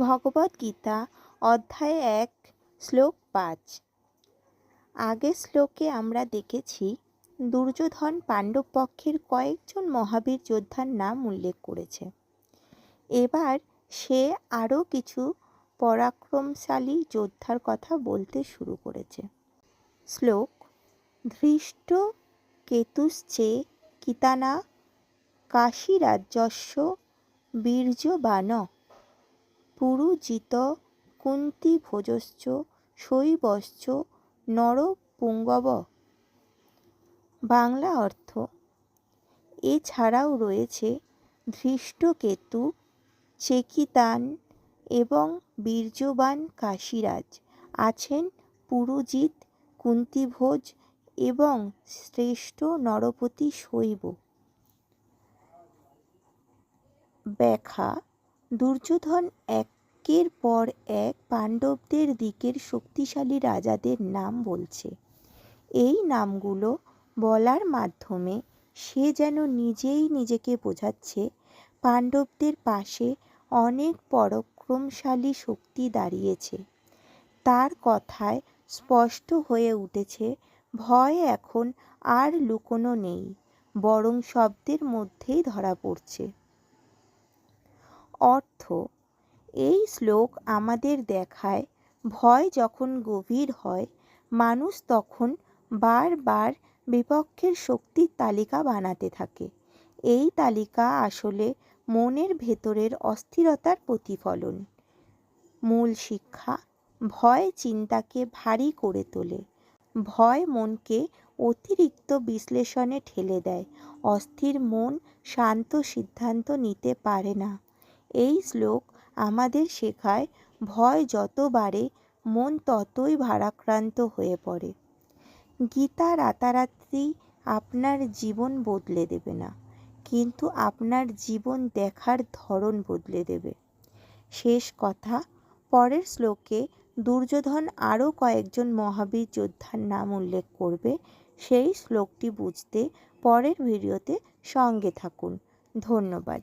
ভগবদ্গীতা অধ্যায় ১ শ্লোক ৫। আগের শ্লোকে আমরা দেখেছি দুর্যোধন পাণ্ডব পক্ষের কয়েকজন মহাবীর যোদ্ধার নাম উল্লেখ করেছে। এবার সে আরও কিছু পরাক্রমশালী যোদ্ধার কথা বলতে শুরু করেছে। শ্লোক: ধৃষ্ট কেতুশ্চে কিতানা কাশীরাজ্যস্য বীর্যবান পুরুজিত কুন্তিভোজশ্চ শৈবশ্চ নরপুঙ্গব। বাংলা অর্থ: এছাড়াও রয়েছে ধৃষ্টকেতু, চেকিতান এবং বীর্যবান কাশীরাজ, আছেন পুরুজিত, কুন্তিভোজ এবং শ্রেষ্ঠ নরপতি শৈব। ব্যাখ্যা: দুর্যোধন একের পর এক পাণ্ডবদের দিকের শক্তিশালী রাজাদের নাম বলছে। এই নামগুলো বলার মাধ্যমে সে যেন নিজেই নিজেকে বোঝাচ্ছে পাণ্ডবদের পাশে অনেক পরাক্রমশালী শক্তি দাঁড়িয়েছে। তার কথায় স্পষ্ট হয়ে উঠেছে ভয় এখন আর লুকোনো নেই, বরং শব্দের মধ্যেই ধরা পড়ছে। অর্থ: এই শ্লোক আমাদের দেখায় ভয় যখন গভীর হয়, মানুষ তখন বারবার বিপক্ষের শক্তির তালিকা বানাতে থাকে। এই তালিকা আসলে মনের ভেতরের অস্থিরতার প্রতিফলন। মূল শিক্ষা: ভয় চিন্তাকে ভারী করে তোলে। ভয় মনকে অতিরিক্ত বিশ্লেষণে ঠেলে দেয়। অস্থির মন শান্ত সিদ্ধান্ত নিতে পারে না। এই শ্লোক আমাদের শেখায় ভয় যত বাড়ে মন ততই ভারাক্রান্ত হয়ে পড়ে। গীতা রাতারাতি আপনার জীবন বদলে দেবে না, কিন্তু আপনার জীবন দেখার ধরন বদলে দেবে। শেষ কথা: পরের শ্লোকে দুর্যোধন আরও কয়েকজন মহাবীর যোদ্ধার নাম উল্লেখ করবে। সেই শ্লোকটি বুঝতে পরের ভিডিওতে সঙ্গে থাকুন। ধন্যবাদ।